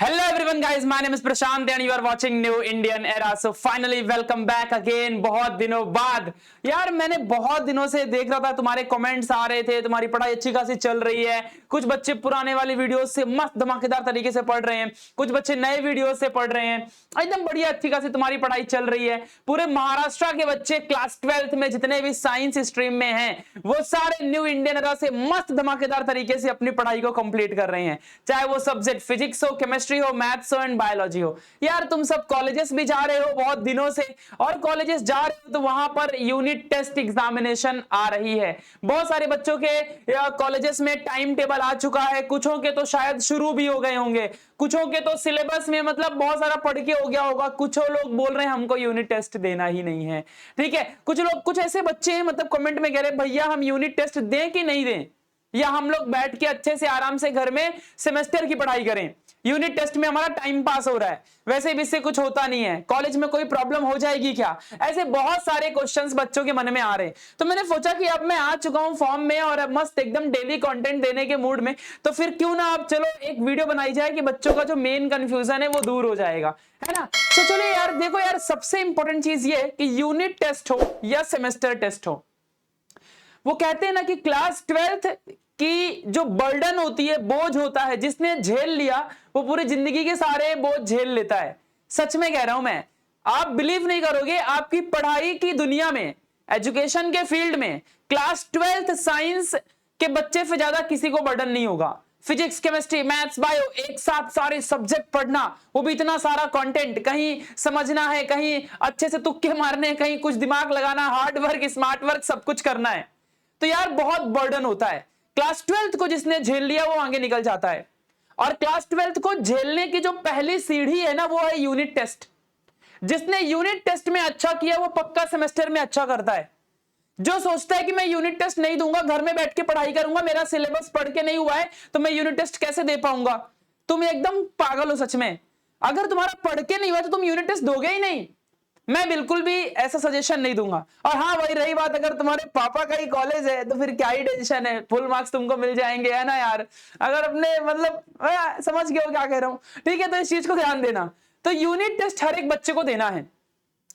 Hello everyone guys, my name is Prashant and you are watching New Indian Era. So finally welcome back again। बहुत दिनों बाद यार, मैंने बहुत दिनों से देख रहा था, तुम्हारे कमेंट्स आ रहे थे, तुम्हारी पढ़ाई अच्छी खासी चल रही है। कुछ बच्चे पुराने वाली वीडियोस से मस्त धमाकेदार तरीके से पढ़ रहे हैं, कुछ बच्चे नए वीडियोस से पढ़ रहे हैं, एकदम बढ़िया अच्छी खासी तुम्हारी पढ़ाई चल रही है। पूरे महाराष्ट्र के बच्चे क्लास 12th में जितने भी साइंस स्ट्रीम में हैं, वो सारे न्यू इंडियन एरा से मस्त धमाकेदार तरीके से अपनी पढ़ाई को कंप्लीट कर रहे हैं। चाहे वो सब्जेक्ट फिजिक्स हो, केमिस्ट्री हो, मैथ्स हो एंड बायोलॉजी हो। यार तुम सब कॉलेजेस भी जा रहे हो बहुत दिनों से, और कॉलेजेस जा रहे हो तो वहां पर यूनिट टेस्ट एग्जामिनेशन आ रही है। बहुत सारे बच्चों के कॉलेजेस में टाइम टेबल आ चुका है, कुछों के तो शायद शुरू भी हो गए होंगे, कुछों के तो सिलेबस में मतलब बहुत सारा पढ़ के हो गया होगा। कुछ लोग बोल रहे हैं हमको यूनिट टेस्ट देना ही नहीं है, ठीक है। कुछ लोग, कुछ ऐसे बच्चे हैं मतलब कमेंट में कह रहे हैं भैया हम यूनिट टेस्ट दें कि नहीं दें, या हम लोग बैठ के अच्छे से आराम से घर में सेमेस्टर की पढ़ाई करें। यूनिट टेस्ट में हमारा टाइम पास हो रहा है, वैसे भी इससे कुछ होता नहीं है, कॉलेज में कोई प्रॉब्लम हो जाएगी क्या? ऐसे बहुत सारे क्वेश्चंस बच्चों के मन में आ रहे हैं। तो मैंने सोचा कि अब मैं आ चुका हूं फॉर्म में और अब मस्त एकदम डेली कंटेंट देने के मूड में, तो फिर क्यों ना अब चलो एक वीडियो बनाई जाए कि बच्चों का जो मेन कंफ्यूजन है वो दूर हो जाएगा, है ना। तो चलो यार देखो यार, सबसे इंपॉर्टेंट चीज ये कि यूनिट टेस्ट हो या सेमेस्टर टेस्ट हो, वो कहते हैं ना कि क्लास 12th की जो बर्डन होती है, बोझ होता है, जिसने झेल लिया वो पूरी जिंदगी के सारे बोझ झेल लेता है। सच में कह रहा हूं मैं, आप बिलीव नहीं करोगे, आपकी पढ़ाई की दुनिया में, एजुकेशन के फील्ड में क्लास 12th साइंस के बच्चे से ज्यादा किसी को बर्डन नहीं होगा। फिजिक्स, केमिस्ट्री, मैथ्स, बायो, एक साथ सारे सब्जेक्ट पढ़ना, वो भी इतना सारा कंटेंट, कहीं समझना है, कहीं अच्छे से तुक्के मारने, कहीं कुछ दिमाग लगाना, हार्ड वर्क, स्मार्ट वर्क, सब कुछ करना है। तो यार बहुत बर्डन होता है। क्लास 12th को जिसने झेल लिया वो आगे निकल जाता है, और क्लास 12th को झेलने की जो पहली सीढ़ी है ना, वो है यूनिट टेस्ट। जिसने यूनिट टेस्ट में अच्छा किया वो पक्का सेमेस्टर में अच्छा करता है। जो सोचता है कि मैं यूनिट टेस्ट नहीं दूंगा, घर में बैठ के पढ़ाई करूंगा, मेरा सिलेबस पढ़ के नहीं हुआ है तो मैं यूनिट टेस्ट कैसे दे पाऊंगा, तुम एकदम पागल हो सच में। अगर तुम्हारा पढ़ के नहीं हुआ तो तुम यूनिट टेस्ट दोगे ही नहीं। मैं बिल्कुल भी ऐसा सजेशन नहीं दूंगा। और हाँ भाई, रही बात अगर तुम्हारे पापा का ही कॉलेज है तो फिर क्या ही टेंशन है, फुल मार्क्स तुमको मिल जाएंगे, है ना यार। अगर अपने मतलब समझ गए हो क्या कह रहा हूं, ठीक है। तो इस चीज को ध्यान देना। तो यूनिट टेस्ट हर एक बच्चे को देना है,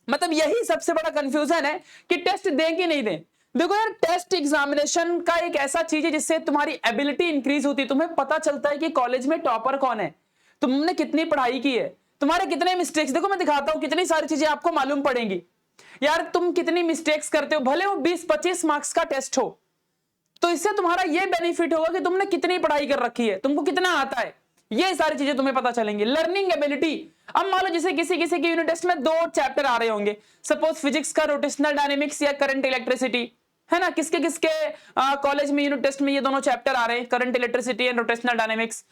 मतलब यही सबसे बड़ा कंफ्यूजन है कि टेस्ट दें कि नहीं दें। देखो यार, टेस्ट एग्जामिनेशन का एक ऐसा चीज है जिससे तुम्हारी एबिलिटी इंक्रीज होती है। तुम्हें पता चलता है कि कॉलेज में टॉपर कौन है, तुमने कितनी पढ़ाई की है, तुम्हारे कितने मिस्टेक्स। देखो मैं दिखाता हूं, कितनी सारी चीजें आपको मालूम पड़ेंगी। यार तुम कितनी मिस्टेक्स करते हो, भले वो 20-25 मार्क्स का टेस्ट हो, तो इससे तुम्हारा ये बेनिफिट होगा कि तुमने कितनी पढ़ाई कर रखी है, तुमको कितना आता है, ये सारी चीजें तुम्हें पता चलेंगी। लर्निंग एबिलिटी, अब मान लो जैसे किसी किसी के यूनिट टेस्ट में 2 चैप्टर आ रहे होंगे, सपोज फिजिक्स का रोटेशनल डायनेमिक्स या करंट इलेक्ट्रिसिटी, है ना। किसके किसके कॉलेज में यूनिट टेस्ट में ये दोनों चैप्टर आ रहे हैं, current electricity and rotational dynamics,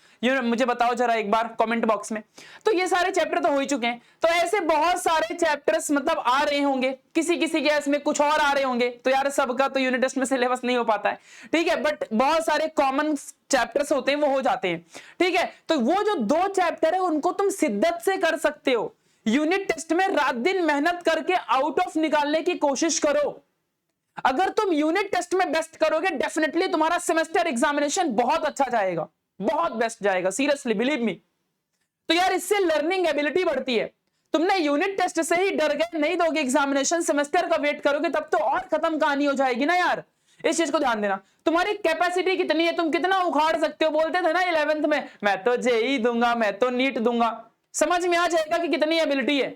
मुझे बताओ जरा एक बार कमेंट बॉक्स में। तो ये सारे चैप्टर तो हो ही चुके हैं, तो ऐसे बहुत सारे चैप्टर्स मतलब आ रहे होंगे, किसी किसी के इसमें कुछ और आ रहे होंगे। तो यार सबका तो यूनिट टेस्ट में सिलेबस नहीं हो पाता है, ठीक है, बट बहुत सारे कॉमन चैप्टर्स होते हैं वो हो जाते हैं, ठीक है। तो वो जो 2 चैप्टर है उनको तुम शिद्दत से कर सकते हो। यूनिट टेस्ट में रात दिन मेहनत करके आउट ऑफ निकालने की कोशिश करो। अगर तुम यूनिट टेस्ट में बेस्ट करोगे, डेफिनेटली तुम्हारा सेमेस्टर एग्जामिनेशन बहुत अच्छा जाएगा, बहुत बेस्ट जाएगा, सीरियसली बिलीव मी। तो यार इससे लर्निंग एबिलिटी बढ़ती है। तुमने यूनिट टेस्ट से ही डर गए, नहीं दोगे एग्जामिनेशन, सेमेस्टर का वेट करोगे, तब तो और खत्म कहानी हो जाएगी ना यार। इस चीज को ध्यान देना। तुम्हारी कैपेसिटी कितनी है, तुम कितना उखाड़ सकते हो। बोलते थे ना 11th में, मैं तो जेई दूंगा, मैं तो नीट दूंगा। समझ में आ जाएगा कि कितनी एबिलिटी है,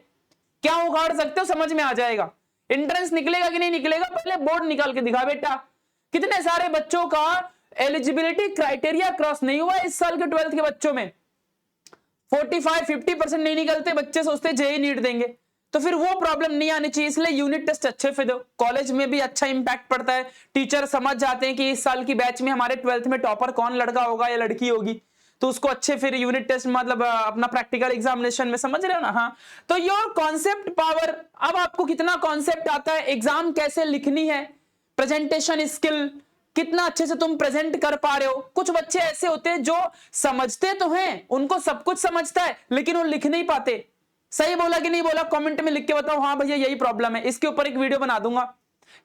क्या उखाड़ सकते हो, समझ में आ जाएगा। एंट्रेंस निकलेगा कि नहीं निकलेगा, पहले बोर्ड निकाल के दिखा बेटा। कितने सारे बच्चों का एलिजिबिलिटी क्राइटेरिया क्रॉस नहीं हुआ इस साल के 12th के बच्चों में, 45-50% नहीं निकलते, बच्चे सोचते जेई नीट देंगे। तो फिर वो प्रॉब्लम नहीं आनी चाहिए, इसलिए यूनिट टेस्ट अच्छे से दो। कॉलेज में भी अच्छा इंपैक्ट पड़ता है, टीचर समझ जाते हैं कि इस साल की बैच में हमारे 12th में टॉपर कौन लड़का होगा या लड़की होगी, तो उसको अच्छे फिर यूनिट टेस्ट मतलब अपना प्रैक्टिकल एग्जामिनेशन में, समझ रहे हो ना। हाँ, तो योर कॉन्सेप्ट पावर, अब आपको कितना कॉन्सेप्ट आता है, एग्जाम कैसे लिखनी है, प्रेजेंटेशन स्किल, कितना अच्छे से तुम प्रेजेंट कर पा रहे हो। कुछ बच्चे ऐसे होते हैं जो समझते तो हैं, उनको सब कुछ समझता है, लेकिन वो लिख नहीं पाते। सही बोला कि नहीं बोला, कमेंट में लिख के बताओ। हाँ भैया यही प्रॉब्लम है, इसके ऊपर एक वीडियो बना दूंगा।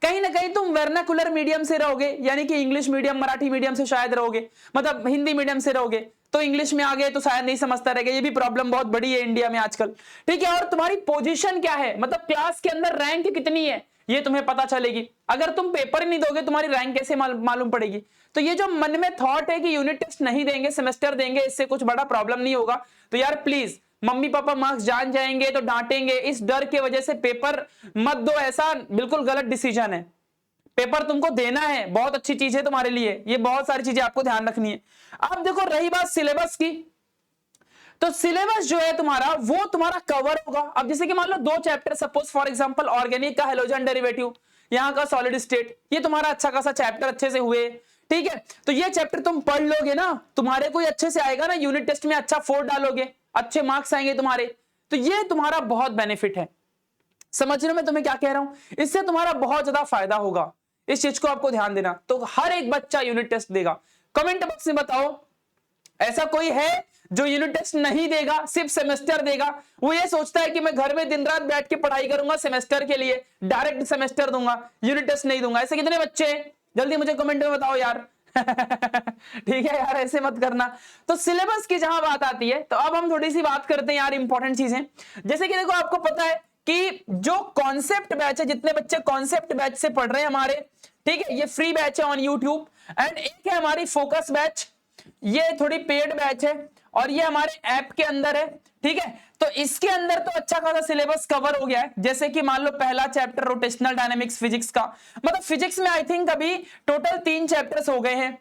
कहीं ना कहीं तुम वर्नाकुलर मीडियम से रहोगे, यानी कि इंग्लिश मीडियम, मराठी मीडियम से शायद रहोगे, मतलब हिंदी मीडियम से रहोगे, तो इंग्लिश में आ गए तो शायद नहीं समझता रहेगा। ये भी प्रॉब्लम बहुत बड़ी है इंडिया में आजकल, ठीक है। और तुम्हारी पोजीशन क्या है, मतलब क्लास के अंदर रैंक कितनी है, ये तुम्हें पता चलेगी। अगर तुम पेपर ही नहीं दोगे तुम्हारी रैंक कैसे मालूम पड़ेगी। तो ये जो मन में थॉट है कि यूनिट टेस्ट नहीं देंगे सेमेस्टर देंगे, इससे कुछ बड़ा प्रॉब्लम नहीं होगा। तो यार प्लीज, मम्मी पापा मार्क्स जान जाएंगे तो डांटेंगे, इस डर की वजह से पेपर मत दो, ऐसा बिल्कुल गलत डिसीजन है। पेपर तुमको देना है, बहुत अच्छी चीज है तुम्हारे लिए, ये बहुत सारी चीजें आपको ध्यान रखनी है। अब देखो रही बात सिलेबस की, तो सिलेबस जो है तुम्हारा वो तुम्हारा कवर होगा। अब जैसे कि मान लो 2 chapter, suppose for example organic का हैलोजन डेरिवेटिव, यहाँ का सॉलिड स्टेट, ये तुम्हारा अच्छा खासा चैप्टर अच्छे से हुए, ठीक है। तो ये चैप्टर तुम पढ़ लोगे ना, तुम्हारे कोई अच्छे से आएगा ना, यूनिट टेस्ट में अच्छा 4 डालोगे, अच्छे मार्क्स आएंगे तुम्हारे, तो ये तुम्हारा बहुत बेनिफिट है। समझ रहे हो मैं तुम्हें क्या कह रहा हूं, इससे तुम्हारा बहुत ज्यादा फायदा होगा, इस चीज को आपको ध्यान देना। तो हर एक बच्चा यूनिट टेस्ट देगा। कमेंट बॉक्स में बताओ ऐसा कोई है जो यूनिट टेस्ट नहीं देगा, सिर्फ सेमेस्टर देगा। वो ये सोचता है कि मैं घर में दिन रात बैठ के पढ़ाई करूंगा सेमेस्टर के लिए, डायरेक्ट सेमेस्टर दूंगा, यूनिट टेस्ट नहीं दूंगा। ऐसे कितने बच्चे हैं, जल्दी मुझे कमेंट में बताओ यार। ठीक है यार, ऐसे मत करना। तो सिलेबस की जहां बात आती है, तो अब हम थोड़ी सी बात करते हैं यार इंपॉर्टेंट चीजें। जैसे कि देखो आपको पता है कि जो कॉन्सेप्ट बैच है, जितने बच्चे कॉन्सेप्ट बैच से पढ़ रहे हैं हमारे, ठीक है, ये फ्री बैच है ऑन यूट्यूब। एंड एक है हमारी फोकस बैच, ये थोड़ी पेड बैच है, और ये हमारे ऐप के अंदर है, ठीक है। तो इसके अंदर तो अच्छा खासा सिलेबस कवर हो गया है। जैसे कि मान लो पहला चैप्टर रोटेशनल डायनेमिक्स फिजिक्स का, मतलब फिजिक्स में आई थिंक अभी टोटल 3 चैप्टर्स हो गए हैं।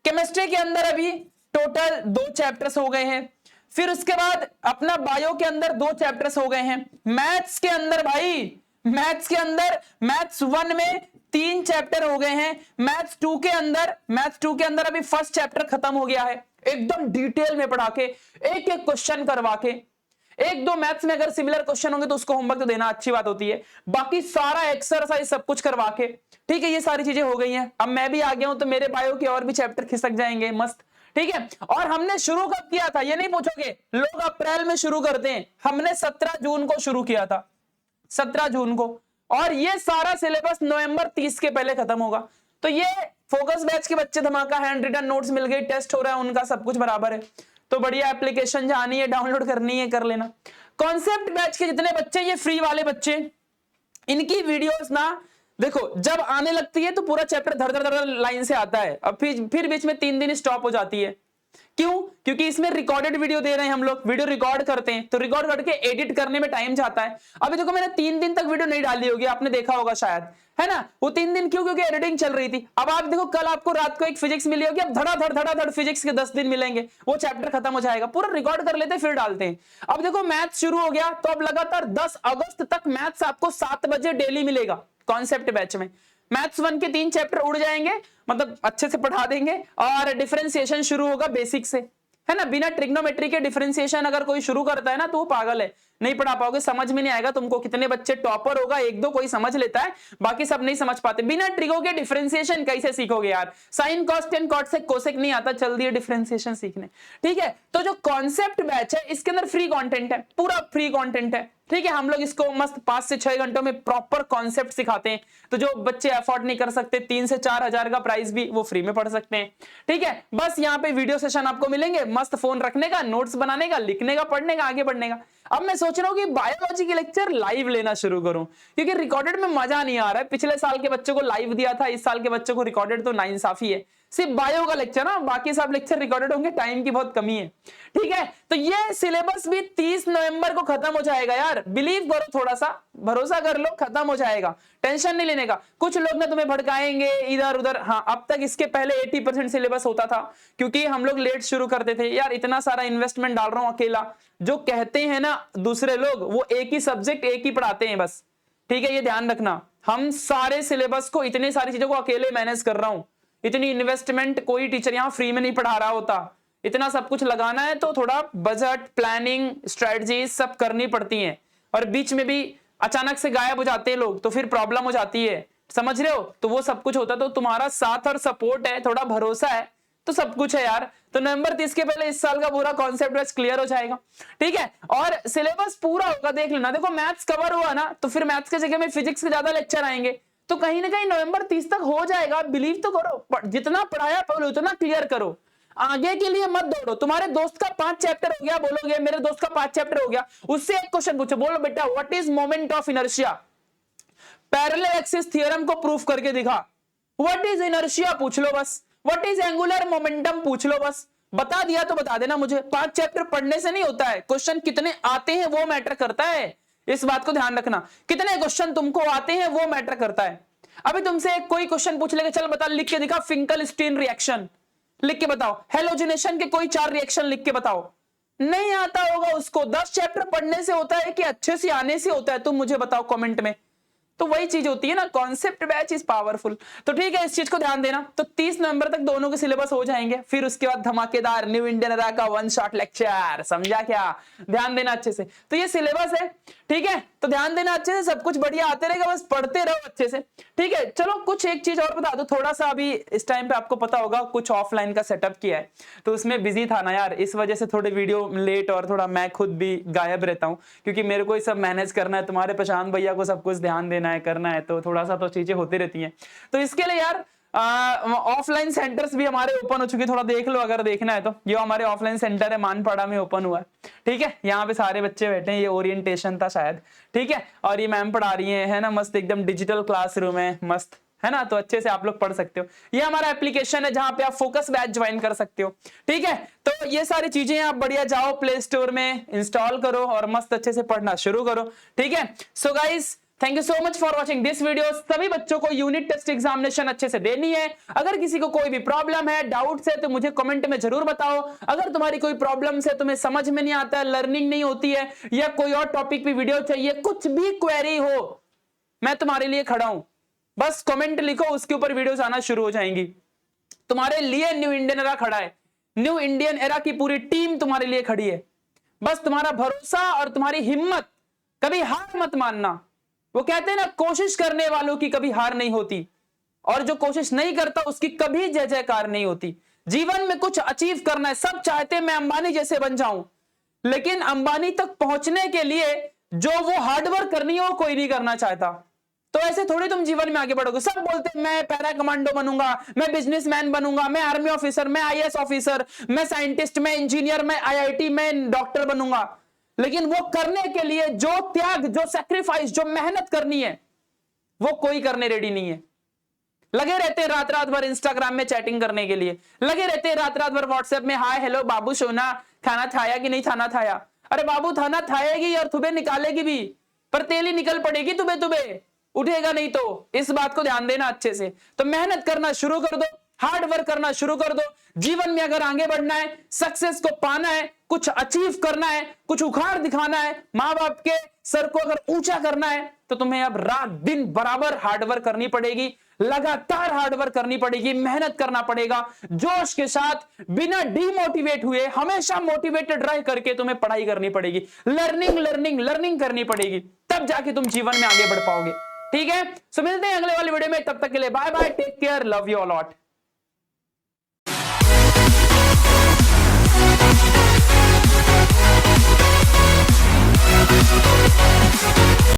केमिस्ट्री के अंदर अभी टोटल 2 चैप्टर्स हो गए हैं। फिर उसके बाद अपना बायो के अंदर 2 चैप्टर्स हो गए हैं। मैथ्स के अंदर भाई, मैथ्स के अंदर मैथ्स 1 में 3 चैप्टर हो गए हैं। मैथ्स 2 के अंदर अभी फर्स्ट चैप्टर खत्म हो गया है, एकदम डिटेल में पढ़ा के, एक एक क्वेश्चन करवा के। 1-2 मैथ्स में अगर सिमिलर क्वेश्चन होंगे तो उसको होमवर्क तो देना अच्छी बात होती है, बाकी सारा एक्सरसाइज सब कुछ करवा के, ठीक है। ये सारी चीजें हो गई हैं। अब मैं भी आ गया हूं तो मेरे बायो के और भी चैप्टर खिसक जाएंगे मस्त, ठीक है। और हमने शुरू कब किया था, ये नहीं पूछोगे, लोग अप्रैल में शुरू करते हैं, हमने 17 जून को शुरू किया था, 17 जून को। और ये सारा सिलेबस नवंबर 30 के पहले खत्म होगा। तो ये फोकस बैच के बच्चे धमाका, हैंड रिटन नोट्स मिल गए, टेस्ट हो रहा है उनका, सब कुछ बराबर है। तो बढ़िया, एप्लीकेशन जानी है, डाउनलोड करनी है, कर लेना। कॉन्सेप्ट बैच के जितने बच्चे, ये फ्री वाले बच्चे, इनकी वीडियोस ना देखो जब आने लगती है तो पूरा चैप्टर धड़ धड़ धड़ लाइन से आता है, अब फिर बीच में 3 दिन स्टॉप हो जाती है। क्यों? क्योंकि इसमें रिकॉर्डेड वीडियो दे रहे हैं हम लोग, वीडियो रिकॉर्ड करते हैं, तो रिकॉर्ड करके एडिट करने में टाइम जाता है। अभी देखो मैंने 3 दिन तक वीडियो नहीं डाली होगी, आपने देखा होगा शायद, है ना। वो 3 दिन क्यों? क्योंकि एडिटिंग चल रही थी। अब आप देखो कल आपको रात को एक फिजिक्स मिली होगी, अब धड़ाधड़ फिजिक्स के 10 दिन मिलेंगे, वो चैप्टर खत्म हो जाएगा, पूरा रिकॉर्ड कर लेते फिर डालते हैं। अब देखो मैथ्स शुरू हो गया तो अब लगातार 10 अगस्त तक मैथ्स आपको 7 बजे डेली मिलेगा कॉन्सेप्ट बैच में। मैथ्स 1 के 3 चैप्टर उड़ जाएंगे, मतलब अच्छे से पढ़ा देंगे। और डिफरेंशिएशन शुरू होगा बेसिक से, है ना। बिना ट्रिग्नोमेट्री के डिफरेंशिएशन अगर कोई शुरू करता है ना तो वो पागल है, नहीं पढ़ा पाओगे, समझ में नहीं आएगा तुमको। कितने बच्चे टॉपर होगा, 1-2 कोई समझ लेता है, बाकी सब नहीं समझ पाते। बिना ट्रिगो के डिफरेंशिएशन कैसे सीखोगे यार? Sine cos tan cosec cosec नहीं आता, चल दिए डिफरेंशिएशन सीखने, ठीक है। तो जो कॉन्सेप्ट बैच है इसके अंदर फ्री कंटेंट है, पूरा फ्री कंटेंट है, ठीक है। हम लोग इसको मस्त 5 से 6 घंटों में प्रॉपर कॉन्सेप्ट सिखाते हैं। तो जो बच्चे अफोर्ड नहीं कर सकते, 3 से 4 हजार का प्राइस भी वो फ्री में पढ़ सकते हैं, ठीक है। बस यहाँ पे वीडियो सेशन आपको मिलेंगे, मस्त फोन रखने का, नोट्स बनाने का, लिखने का, पढ़ने का, आगे बढ़ने का। अब मैं सोच रहा हूँ कि बायोलॉजी के लेक्चर लाइव लेना शुरू करूं, क्योंकि रिकॉर्डेड में मजा नहीं आ रहा है। पिछले साल के बच्चों को लाइव दिया था, इस साल के बच्चों को रिकॉर्डेड, तो नाइंसाफी है। सिर्फ बायो का लेक्चर ना, बाकी सब लेक्चर रिकॉर्डेड होंगे, टाइम की बहुत कमी है, ठीक है। तो ये सिलेबस भी 30 नवंबर को खत्म हो जाएगा यार, बिलीव करो, थोड़ा सा भरोसा कर लो, खत्म हो जाएगा, टेंशन नहीं लेने का। कुछ लोग ना तुम्हें भड़काएंगे इधर उधर, हाँ अब तक इसके पहले 80% सिलेबस होता था, क्योंकि हम लोग लेट शुरू करते थे यार। इतना सारा इन्वेस्टमेंट डाल रहा हूं अकेला, जो कहते हैं ना दूसरे लोग, वो एक ही सब्जेक्ट एक ही पढ़ाते हैं बस, ठीक है। ये ध्यान रखना, हम सारे सिलेबस को, इतनी सारी चीजों को अकेले मैनेज कर रहा हूं। इतनी इन्वेस्टमेंट कोई टीचर यहाँ फ्री में नहीं पढ़ा रहा होता। इतना सब कुछ लगाना है तो थोड़ा बजट, प्लानिंग, स्ट्रेटजी सब करनी पड़ती हैं, और बीच में भी अचानक से गायब हो जाते हैं लोग, तो फिर प्रॉब्लम हो जाती है, समझ रहे हो। तो वो सब कुछ होता है, तो तुम्हारा साथ और सपोर्ट है, थोड़ा भरोसा है, तो सब कुछ है यार। तो नवंबर 30 के पहले इस साल का पूरा कॉन्सेप्ट बैच क्लियर हो जाएगा, ठीक है। और सिलेबस पूरा होगा, देख लेना। देखो मैथ्स कवर हुआ ना, तो फिर मैथ्स की जगह में फिजिक्स के ज्यादा लेक्चर आएंगे, तो कहीं ना कहीं नवंबर 30 तक हो जाएगा, बिलीव तो करो। जितना पढ़ाया पहले उतना क्लियर करो। आगे के लिए मत दौड़ो। तुम्हारे दोस्त का 5 चैप्टर हो गया, बोलोगे मेरे दोस्त का 5 चैप्टर हो गया, उससे एक क्वेश्चन पूछो, बोलो बेटा what is moment of inertia, parallel axis theorem को प्रूफ करके दिखा। व्हाट इज इनर्शिया पूछ लो बस, व्हाट इज एंगुलर मोमेंटम पूछ लो बस, बता दिया तो बता देना मुझे। 5 चैप्टर पढ़ने से नहीं होता है, क्वेश्चन कितने आते हैं वो मैटर करता है, इस बात को ध्यान रखना। कितने क्वेश्चन तुमको आते हैं वो मैटर करता है। अभी तुमसे कोई क्वेश्चन पूछ लेगा, चल बता, लिख के दिखा फिंकल-स्टीन रिएक्शन, लिख के बताओ। हेलोजिनेशन के कोई 4 रिएक्शन लिख के बताओ। नहीं आता होगा उसको, 10 चैप्टर पढ़ने से होता है कि अच्छे से आने से होता है, तुम मुझे बताओ कमेंट में। तो वही चीज होती है ना, कॉन्सेप्ट बैच इज पावरफुल। तो ठीक है, इस चीज को ध्यान देना। तो 30 नवंबर तक दोनों के सिलेबस हो जाएंगे, फिर उसके बाद धमाकेदार न्यू इंडियन एरा का 1 शॉट लेक्चर, समझा क्या? ध्यान देना अच्छे से। तो ये सिलेबस है, ठीक है, तो ध्यान देना अच्छे से, सब कुछ बढ़िया आते रहेगा, बस पढ़ते रहो अच्छे से, ठीक है। चलो कुछ एक चीज और बता दो, थोड़ा सा अभी इस टाइम पे आपको पता होगा कुछ ऑफलाइन का सेटअप किया है, तो उसमें बिजी था ना यार, इस वजह से थोड़े वीडियो लेट, और थोड़ा मैं खुद भी गायब रहता हूँ, क्योंकि मेरे को ही सब मैनेज करना है, तुम्हारे प्रशांत भैया को सब कुछ ध्यान देना है, करना है, तो थोड़ा सा तो चीजें होती रहती हैं। तो इसके लिए यार ऑफलाइन सेंटर्स भी हमारे ओपन हो चुके, थोड़ा देख लो अगर देखना है तो। ये हमारे ऑफलाइन सेंटर है, मानपाड़ा में ओपन हुआ है, ठीक है। यहाँ पे सारे बच्चे बैठे हैं, ये ओरिएंटेशन था शायद, ठीक है, और ये मैम पढ़ा रही है ना, मस्त एकदम डिजिटल क्लासरूम है, मस्त है ना, तो अच्छे से आप लोग पढ़ सकते हो। ये हमारा एप्लीकेशन है जहां पे आप फोकस बैच ज्वाइन कर सकते हो, ठीक है। तो ये सारी चीजें आप बढ़िया जाओ प्ले स्टोर में इंस्टॉल करो और मस्त अच्छे से पढ़ना शुरू करो, ठीक है। So guys, thank you so much for watching this video. सभी बच्चों को यूनिट टेस्ट एग्जामिनेशन अच्छे से देनी है। अगर किसी को कोई भी प्रॉब्लम है, डाउट्स है, तो मुझे कमेंट में जरूर बताओ। अगर तुम्हारी कोई प्रॉब्लम है, तुम्हें समझ में नहीं आता है, लर्निंग नहीं होती है, या कोई और टॉपिक पे वीडियो चाहिए, कुछ भी क्वेरी हो, मैं तुम्हारे लिए खड़ा हूं। बस कमेंट लिखो, उसके ऊपर वीडियोस आना शुरू हो जाएंगी। तुम्हारे लिए न्यू इंडियन एरा खड़ा है, न्यू इंडियन एरा की पूरी टीम तुम्हारे लिए खड़ी है। बस तुम्हारा भरोसा और तुम्हारी हिम्मत, कभी हार मत मानना। वो कहते हैं ना, कोशिश करने वालों की कभी हार नहीं होती, और जो कोशिश नहीं करता उसकी कभी जय जयकार नहीं होती। जीवन में कुछ अचीव करना है, सब चाहते मैं अंबानी जैसे बन जाऊं, लेकिन अंबानी तक पहुंचने के लिए जो वो हार्डवर्क करनी है वो कोई नहीं करना चाहता। तो ऐसे थोड़ी तुम जीवन में आगे बढ़ोगे। सब बोलते हैं मैं पैरा कमांडो बनूंगा, मैं बिजनेसमैन बनूंगा, मैं आर्मी ऑफिसर, मैं आईएएस ऑफिसर, मैं साइंटिस्ट, मैं इंजीनियर, मैं आईआईटी, मैं डॉक्टर बनूंगा, लेकिन वो करने के लिए जो त्याग, जो सैक्रिफाइस, जो मेहनत करनी है, वो कोई करने रेडी नहीं है। लगे रहते हैं रात रात भर इंस्टाग्राम में चैटिंग करने के लिए, लगे रहते हैं रात रात भर व्हाट्सएप में हाय हेलो बाबू सोना, खाना खाया कि नहीं खाना खाया। अरे बाबू खाना खाएगी और तुम्हें निकालेगी भी, पर तेल ही निकल पड़ेगी तुम्हें, तुम्हें उठेगा नहीं। तो इस बात को ध्यान देना अच्छे से। तो मेहनत करना शुरू कर दो, हार्ड वर्क करना शुरू कर दो। जीवन में अगर आगे बढ़ना है, सक्सेस को पाना है, कुछ अचीव करना है, कुछ उखाड़ दिखाना है, मां बाप के सर को अगर ऊंचा करना है, तो तुम्हें अब रात दिन बराबर हार्डवर्क करनी पड़ेगी, लगातार हार्डवर्क करनी पड़ेगी, मेहनत करना पड़ेगा, जोश के साथ, बिना डीमोटिवेट हुए, हमेशा मोटिवेटेड रह करके तुम्हें पढ़ाई करनी पड़ेगी, लर्निंग लर्निंग लर्निंग करनी पड़ेगी, तब जाके तुम जीवन में आगे बढ़ पाओगे, ठीक है। सो मिलते हैं अगले वाले वीडियो में, तब तक के लिए bye bye, take care, love you all lot.